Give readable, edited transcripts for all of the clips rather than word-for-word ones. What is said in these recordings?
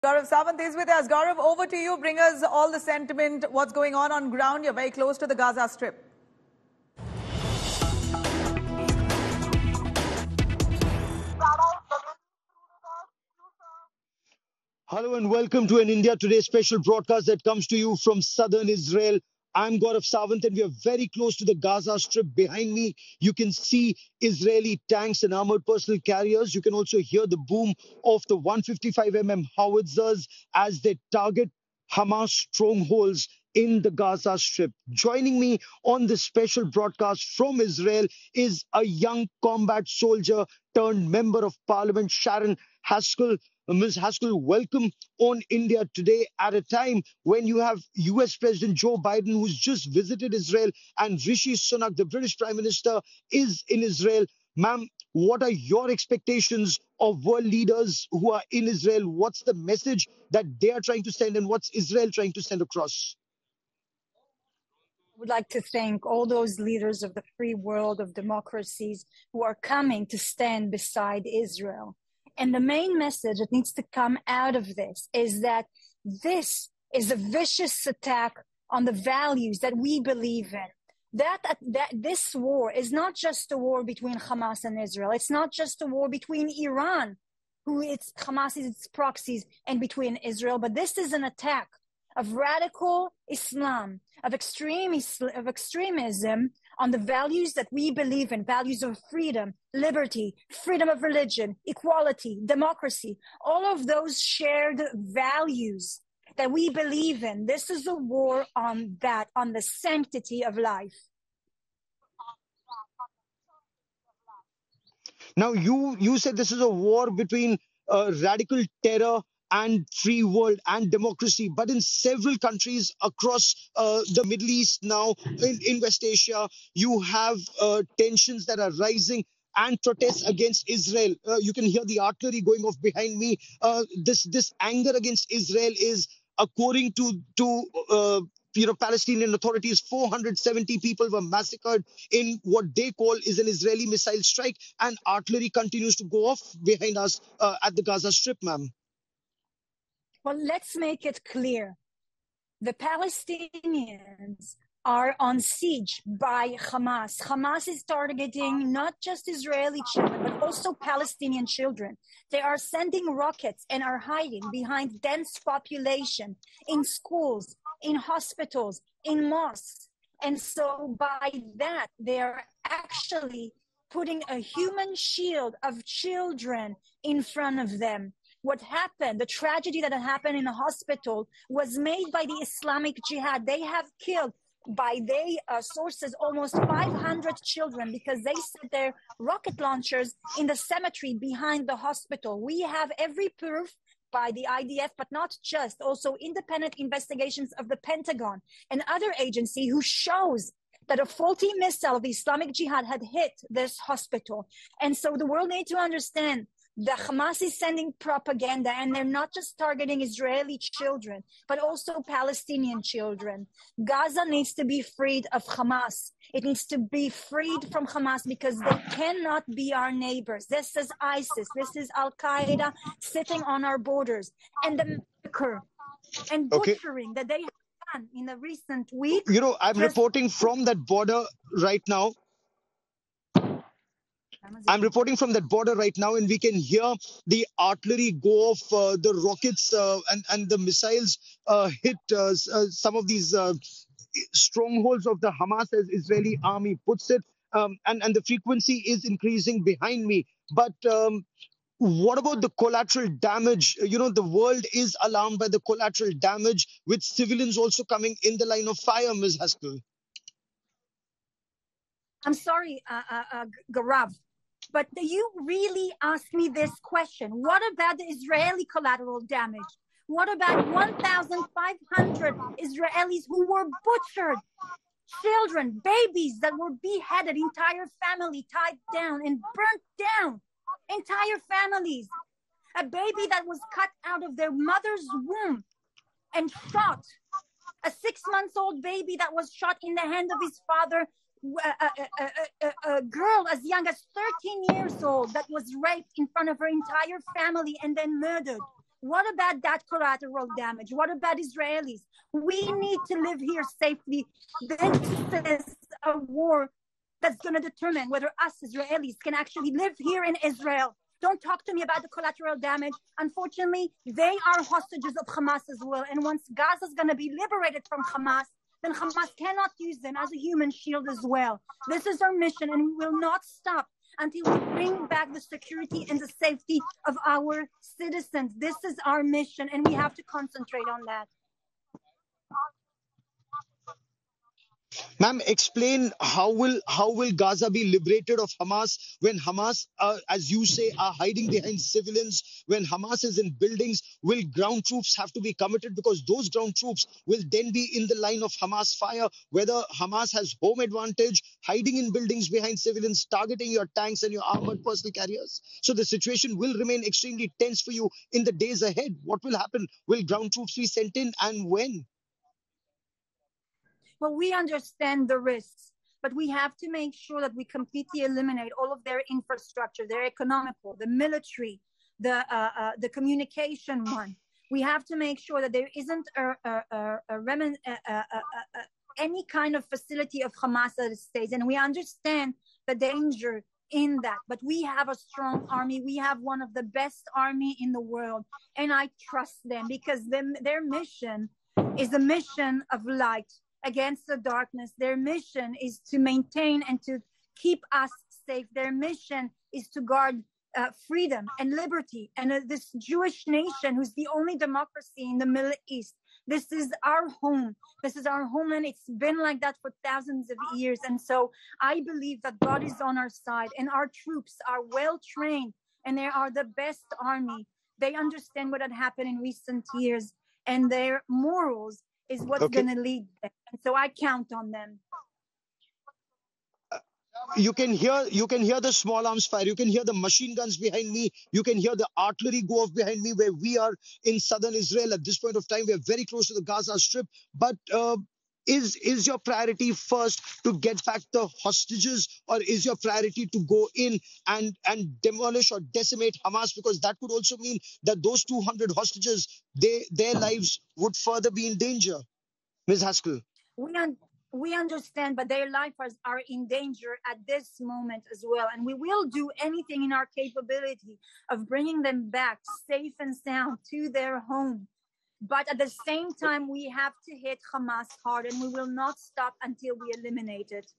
Gaurav Sawant is with us. Gaurav, over to you. Bring us all the sentiment, what's going on ground. You're very close to the Gaza Strip. Hello and welcome to an India Today special broadcast that comes to you from southern Israel. I'm Gaurav Sawant and we are very close to the Gaza Strip. Behind me, you can see Israeli tanks and armored personnel carriers. You can also hear the boom of the 155mm howitzers as they target Hamas strongholds in the Gaza Strip. Joining me on this special broadcast from Israel is a young combat soldier turned member of parliament, Sharren Haskel. Ms. Haskel, welcome on India Today at a time when you have US President Joe Biden, who's just visited Israel, and Rishi Sunak, the British Prime Minister, is in Israel. Ma'am, what are your expectations of world leaders who are in Israel? What's the message that they are trying to send, and what's Israel trying to send across? I would like to thank all those leaders of the free world of democracies who are coming to stand beside Israel. And the main message that needs to come out of this is that this is a vicious attack on the values that we believe in. That this war is not just a war between Hamas and Israel. It's not just a war between Iran, Hamas is its proxies, and between Israel. But this is an attack of radical Islam, of extremism on the values that we believe in, values of freedom, liberty, freedom of religion, equality, democracy, all of those shared values that we believe in. This is a war on that, on the sanctity of life. Now, you said this is a war between radical terror and free world and democracy, but in several countries across the Middle East now, in West Asia, you have tensions that are rising and protests against Israel. You can hear the artillery going off behind me. This anger against Israel is, according to Palestinian authorities, 470 people were massacred in what they call is an Israeli missile strike, and artillery continues to go off behind us at the Gaza Strip, ma'am. Well, let's make it clear. The Palestinians are on siege by Hamas. Hamas is targeting not just Israeli children, but also Palestinian children. They are sending rockets and are hiding behind dense population in schools, in hospitals, in mosques. And so by that, they are actually putting a human shield of children in front of them. What happened, the tragedy that happened in the hospital, was made by the Islamic Jihad. They have killed, by their sources, almost 500 children because they set their rocket launchers in the cemetery behind the hospital. We have every proof by the IDF, but not just, also independent investigations of the Pentagon and other agency who shows that a faulty missile of the Islamic Jihad had hit this hospital. And so the world needs to understand that Hamas is sending propaganda, and they're not just targeting Israeli children, but also Palestinian children. Gaza needs to be freed of Hamas. It needs to be freed from Hamas because they cannot be our neighbors. This is ISIS. This is Al-Qaeda sitting on our borders. And the massacre and butchering that they have done in the recent week. I'm reporting from that border right now. I'm reporting from that border right now, and we can hear the artillery go off, the rockets and the missiles hit some of these strongholds of the Hamas, as Israeli army puts it, and the frequency is increasing behind me. But what about the collateral damage? The world is alarmed by the collateral damage, with civilians also coming in the line of fire, Ms. Haskel. I'm sorry, Gaurav. But you really asked me this question. What about the Israeli collateral damage? What about 1,500 Israelis who were butchered? Children, babies that were beheaded, entire family tied down and burnt down. Entire families. A baby that was cut out of their mother's womb and shot. A 6-month-old baby that was shot in the hand of his father. A girl as young as 13 years old that was raped in front of her entire family and then murdered. What about that collateral damage? What about Israelis? We need to live here safely. This is a war that's going to determine whether us Israelis can actually live here in Israel. Don't talk to me about the collateral damage. Unfortunately, they are hostages of Hamas as well. And once Gaza is going to be liberated from Hamas, then Hamas cannot use them as a human shield as well. This is our mission, and we will not stop until we bring back the security and the safety of our citizens. This is our mission, and we have to concentrate on that. Ma'am, explain how will Gaza be liberated of Hamas when Hamas, as you say, are hiding behind civilians? When Hamas is in buildings, will ground troops have to be committed, because those ground troops will then be in the line of Hamas fire? Whether Hamas has home advantage, hiding in buildings behind civilians, targeting your tanks and your armored personal carriers. So the situation will remain extremely tense for you in the days ahead. What will happen? Will ground troops be sent in, and when? Well, we understand the risks, but we have to make sure that we completely eliminate all of their infrastructure, their economical, the military, the communication one. We have to make sure that there isn't any kind of facility of Hamas that stays. And we understand the danger in that. But we have a strong army. We have one of the best army in the world. And I trust them, because their mission is a mission of light against the darkness. Their mission is to maintain and to keep us safe. Their mission is to guard freedom and liberty. And this Jewish nation, who's the only democracy in the Middle East, this is our home. This is our homeland. It's been like that for thousands of years. And so I believe that God is on our side, and our troops are well trained, and they are the best army. They understand what had happened in recent years, and their morals is what's going to lead them. And so I count on them. You can hear the small arms fire. You can hear the machine guns behind me. You can hear the artillery go off behind me, where we are in southern Israel at this point of time. We are very close to the Gaza Strip. But is your priority first to get back the hostages, or is your priority to go in and demolish or decimate Hamas? Because that could also mean that those 200 hostages, their lives would further be in danger. Ms. Haskel. We understand, but their lives are in danger at this moment as well. And we will do anything in our capability of bringing them back safe and sound to their home. But at the same time, we have to hit Hamas hard, and we will not stop until we eliminate it.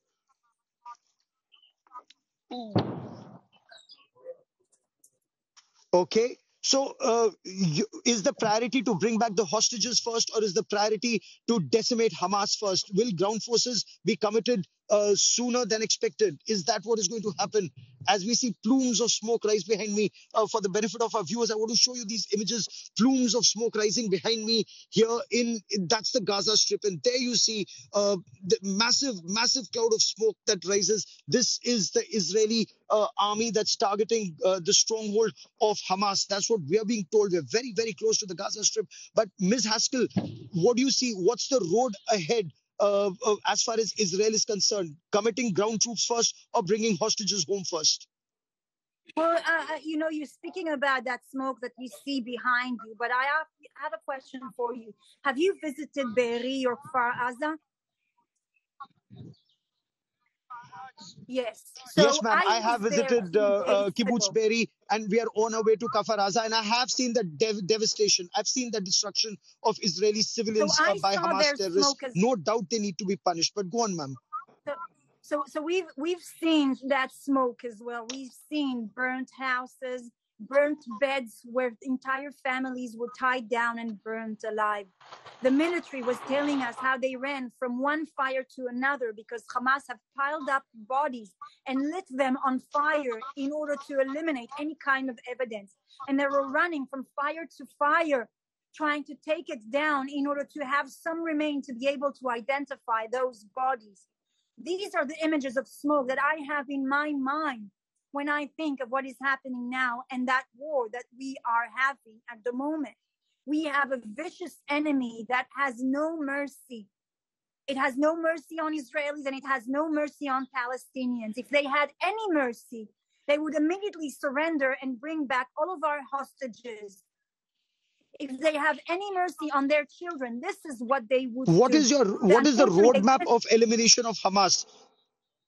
Okay. So is the priority to bring back the hostages first, or is the priority to decimate Hamas first? Will ground forces be committed sooner than expected? Is that what is going to happen? As we see plumes of smoke rise behind me, for the benefit of our viewers, I want to show you these images, plumes of smoke rising behind me here that's the Gaza Strip. And there you see the massive cloud of smoke that rises. This is the Israeli army that's targeting the stronghold of Hamas. That's what we are being told. We're very, very close to the Gaza Strip. But Ms. Haskel, what do you see? What's the road ahead as far as Israel is concerned? Committing ground troops first, or bringing hostages home first? Well, you're speaking about that smoke that we see behind you, but I have a question for you. Have you visited Be'eri or Kfar Aza? Yes. So yes, ma'am. I have visited Kibbutz Be'eri, and we are on our way to Kfar Aza, and I have seen the devastation. I've seen the destruction of Israeli civilians by Hamas terrorists. No doubt they need to be punished. But go on, ma'am. So we've seen that smoke as well. We've seen burnt houses, burnt beds where entire families were tied down and burnt alive. The military was telling us how they ran from one fire to another because Hamas have piled up bodies and lit them on fire in order to eliminate any kind of evidence. And they were running from fire to fire, trying to take it down in order to have some remain to be able to identify those bodies. These are the images of smoke that I have in my mind when I think of what is happening now and that war that we are having at the moment. We have a vicious enemy that has no mercy. It has no mercy on Israelis, and it has no mercy on Palestinians. If they had any mercy, they would immediately surrender and bring back all of our hostages. if they have any mercy on their children, this is what they would What do. is the Unfortunately, roadmap of elimination of Hamas?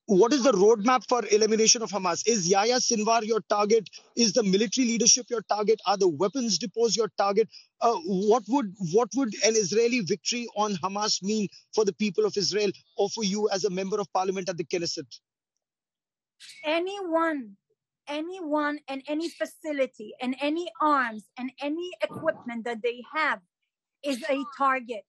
What is the roadmap for elimination of Hamas? Is Yahya Sinwar your target? Is the military leadership your target? Are the weapons depots your target? What would an Israeli victory on Hamas mean for the people of Israel or for you as a member of parliament at the Knesset? anyone and any facility and any arms and any equipment that they have is a target.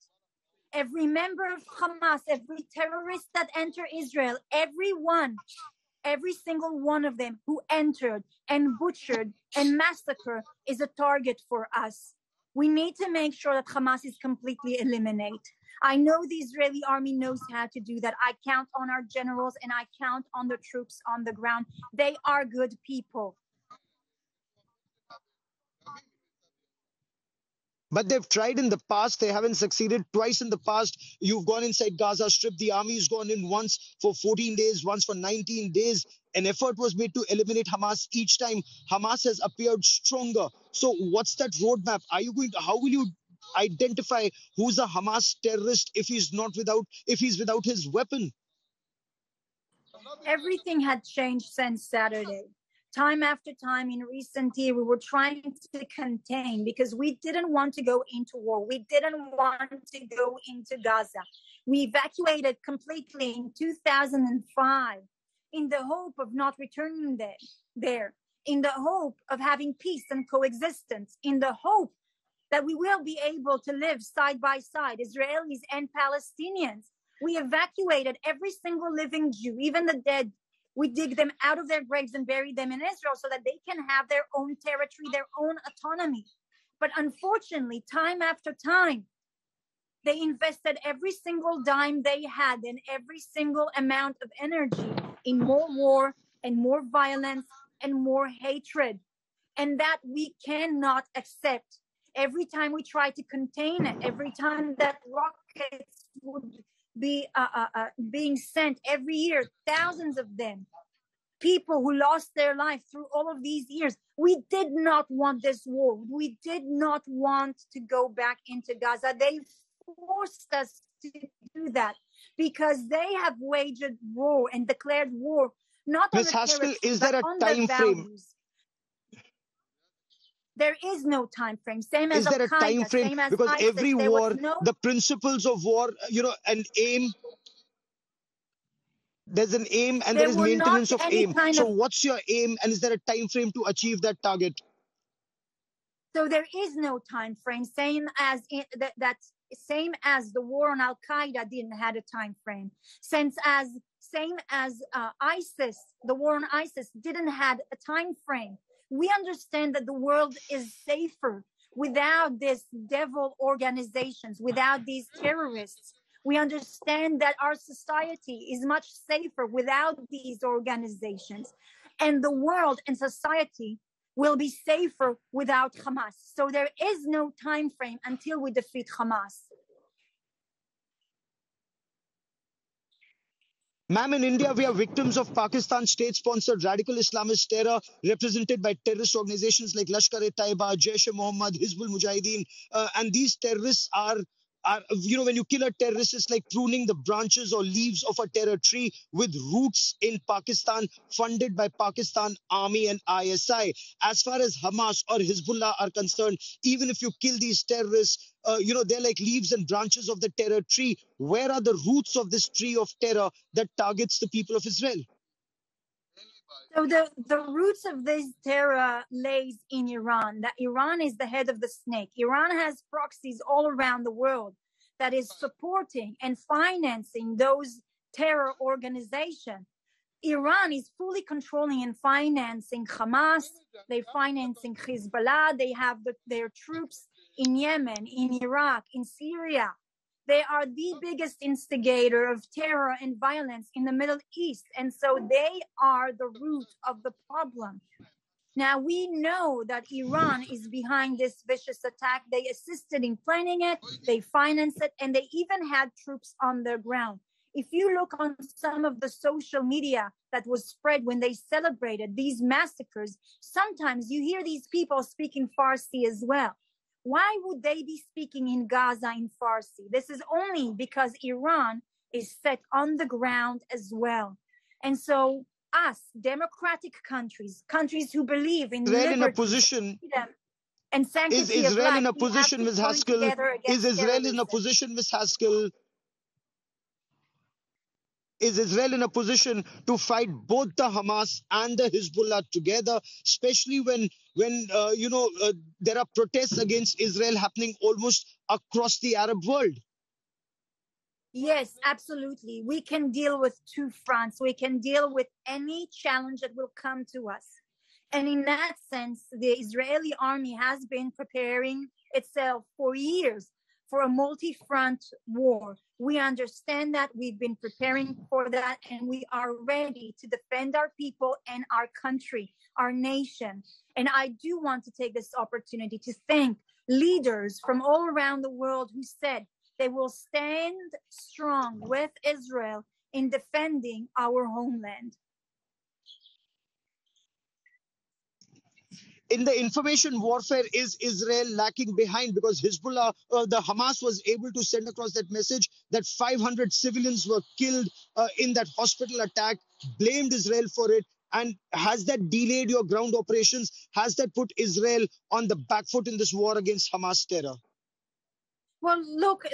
Every member of Hamas, every terrorist that enter Israel, every single one of them who entered and butchered and massacred is a target for us. We need to make sure that Hamas is completely eliminated. I know the Israeli army knows how to do that. I count on our generals and I count on the troops on the ground. They are good people. But they've tried in the past. They haven't succeeded. Twice in the past, you've gone inside Gaza Strip. The army's gone in once for 14 days, once for 19 days. An effort was made to eliminate Hamas. Each time, Hamas has appeared stronger. So what's that roadmap? How will you identify who's a Hamas terrorist if he's without his weapon? Everything had changed since Saturday. Time after time in recent years, we were trying to contain because we didn't want to go into war. We didn't want to go into Gaza. We evacuated completely in 2005 in the hope of not returning there, in the hope of having peace and coexistence, in the hope that we will be able to live side by side, Israelis and Palestinians. We evacuated every single living Jew, even the dead. We dig them out of their graves and bury them in Israel so that they can have their own territory, their own autonomy. But unfortunately, time after time, they invested every single dime they had and every single amount of energy in more war and more violence and more hatred. And that we cannot accept. Every time we try to contain it, every time that rockets would be being sent every year, thousands of them, people who lost their life through all of these years. We did not want this war. We did not want to go back into Gaza. They forced us to do that because they have waged war and declared war, not on Ms. the Haskel, territory, is there but a on time the frame? values. There is no time frame. Same as Is there a time Al-Qaeda, frame? same as Because ISIS. every There was war, no. the principles of war, an aim. There's an aim and there is There were not maintenance of any aim. kind So of. what's your aim and is there a time frame to achieve that target? So there is no time frame. Same as the war on Al-Qaeda didn't have a time frame. Same as ISIS, the war on ISIS didn't have a time frame. We understand that the world is safer without these devil organizations, without these terrorists. We understand that our society is much safer without these organizations. And the world and society will be safer without Hamas. So there is no time frame until we defeat Hamas. Ma'am, in India, we are victims of Pakistan state-sponsored radical Islamist terror represented by terrorist organizations like Lashkar-e-Taiba, Jaish-e-Mohammed, Hizbul Mujahideen. And these terrorists are, when you kill a terrorist, it's like pruning the branches or leaves of a terror tree with roots in Pakistan, funded by Pakistan Army and ISI. As far as Hamas or Hezbollah are concerned, even if you kill these terrorists, they're like leaves and branches of the terror tree. Where are the roots of this tree of terror that targets the people of Israel? So the roots of this terror lays in Iran, that Iran is the head of the snake. Iran has proxies all around the world that is supporting and financing those terror organizations. Iran is fully controlling and financing Hamas. They're financing Hezbollah. They have their troops in Yemen, in Iraq, in Syria. They are the biggest instigator of terror and violence in the Middle East. And so they are the root of the problem. Now, we know that Iran is behind this vicious attack. They assisted in planning it, they financed it, and they even had troops on the ground. If you look on some of the social media that was spread when they celebrated these massacres, sometimes you hear these people speaking Farsi as well. Why would they be speaking in Gaza in Farsi? This is only because Iran is set on the ground as well. And so us, democratic countries, countries who believe in Israel in a liberty, position freedom, and is sanctity of Israel life, in a we have position, to Ms. join Haskell? together Is against Israel in a terrorism. position, Ms. Haskell? Is Israel in a position to fight both the Hamas and the Hezbollah together, especially when there are protests against Israel happening almost across the Arab world? Yes, absolutely. We can deal with two fronts. We can deal with any challenge that will come to us. And in that sense, the Israeli army has been preparing itself for years for a multi-front war. We understand that, we've been preparing for that, and we are ready to defend our people and our country, our nation. And I do want to take this opportunity to thank leaders from all around the world who said they will stand strong with Israel in defending our homeland. In the information warfare, is Israel lacking behind? Because Hezbollah, the Hamas was able to send across that message that 500 civilians were killed in that hospital attack, blamed Israel for it. And has that delayed your ground operations? Has that put Israel on the back foot in this war against Hamas terror? Well, look,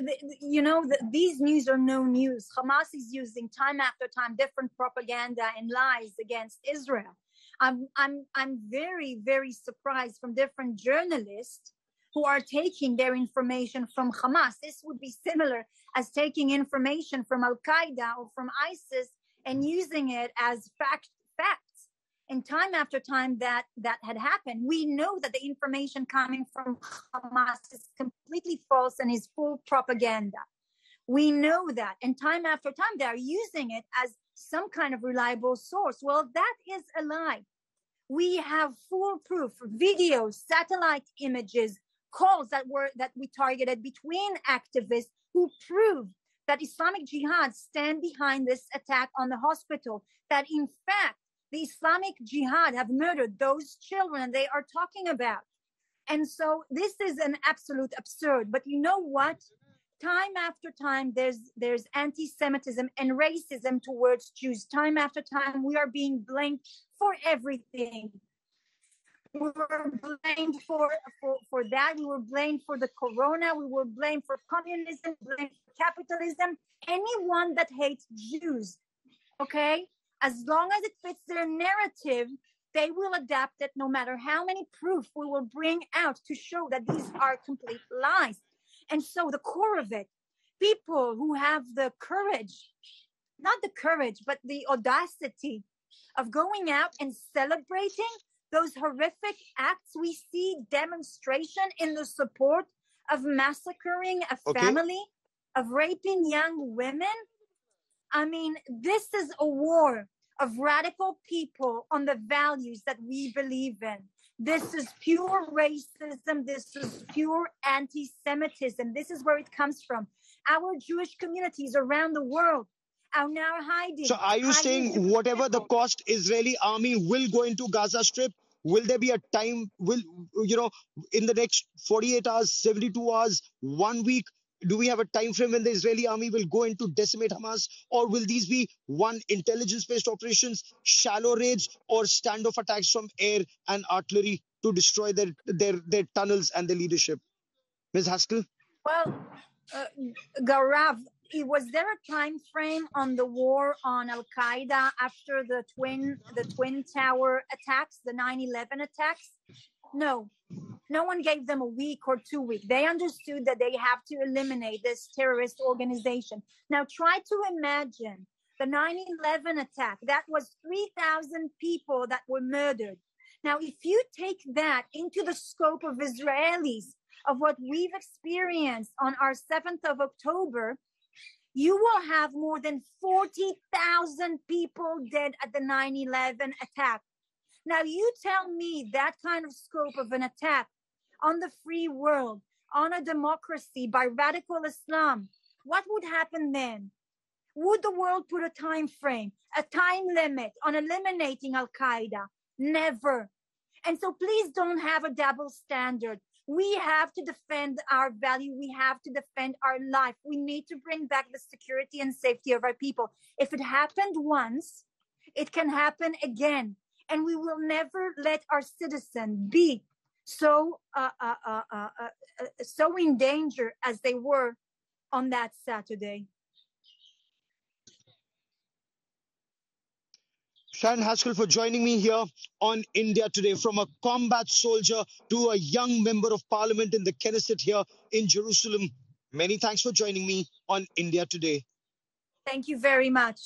these news are no news. Hamas is using time after time different propaganda and lies against Israel. I'm very, very surprised from different journalists who are taking their information from Hamas. This would be similar as taking information from Al-Qaeda or from ISIS and using it as facts. And time after time that had happened, we know that the information coming from Hamas is completely false and is full propaganda. We know that. And time after time, they are using it as some kind of reliable source. Well, that is a lie. We have full proof, videos, satellite images, calls that we targeted between activists who prove that Islamic Jihad stand behind this attack on the hospital, that in fact, the Islamic Jihad have murdered those children they are talking about. And so this is an absolute absurd. But you know what? Time after time, there's anti-Semitism and racism towards Jews. Time after time, we are being blamed for everything. We were blamed for that. We were blamed for the corona. We were blamed for communism, blamed for capitalism. Anyone that hates Jews, okay? As long as it fits their narrative, they will adapt it no matter how many proof we will bring out to show that these are complete lies. And so the core of it, people who have the courage, not the courage, but the audacity of going out and celebrating those horrific acts. We see demonstration in the support of massacring a family, of raping young women. I mean, this is a war of radical people on the values that we believe in. This is pure racism. This is pure anti-Semitism. This is where it comes from. Our Jewish communities around the world are now hiding. So are you saying whatever the cost, Israeli army will go into Gaza Strip? Will there be a time, in the next 48 hours, 72 hours, 1 week, do we have a time frame when the Israeli army will go in to decimate Hamas? Or will these be one intelligence-based operations, shallow raids, or standoff attacks from air and artillery to destroy their tunnels and their leadership? Ms. Haskel? Well, Gaurav, was there a time frame on the war on Al-Qaeda after the Twin Tower attacks, the 9/11 attacks? No. No one gave them a week or 2 weeks. They understood that they have to eliminate this terrorist organization. Now try to imagine the 9/11 attack. That was 3,000 people that were murdered. Now, if you take that into the scope of Israelis, of what we've experienced on our 7th of October, you will have more than 40,000 people dead at the 9/11 attack. Now, you tell me that kind of scope of an attack on the free world, on a democracy by radical Islam, what would happen then? Would the world put a time frame, a time limit on eliminating Al-Qaeda? Never. And so please don't have a double standard. We have to defend our value. We have to defend our life. We need to bring back the security and safety of our people. If it happened once, it can happen again. And we will never let our citizens be so in danger as they were on that Saturday. Sharren, Haskel, for joining me here on India Today. From a combat soldier to a young member of parliament in the Knesset here in Jerusalem. Many thanks for joining me on India Today. Thank you very much.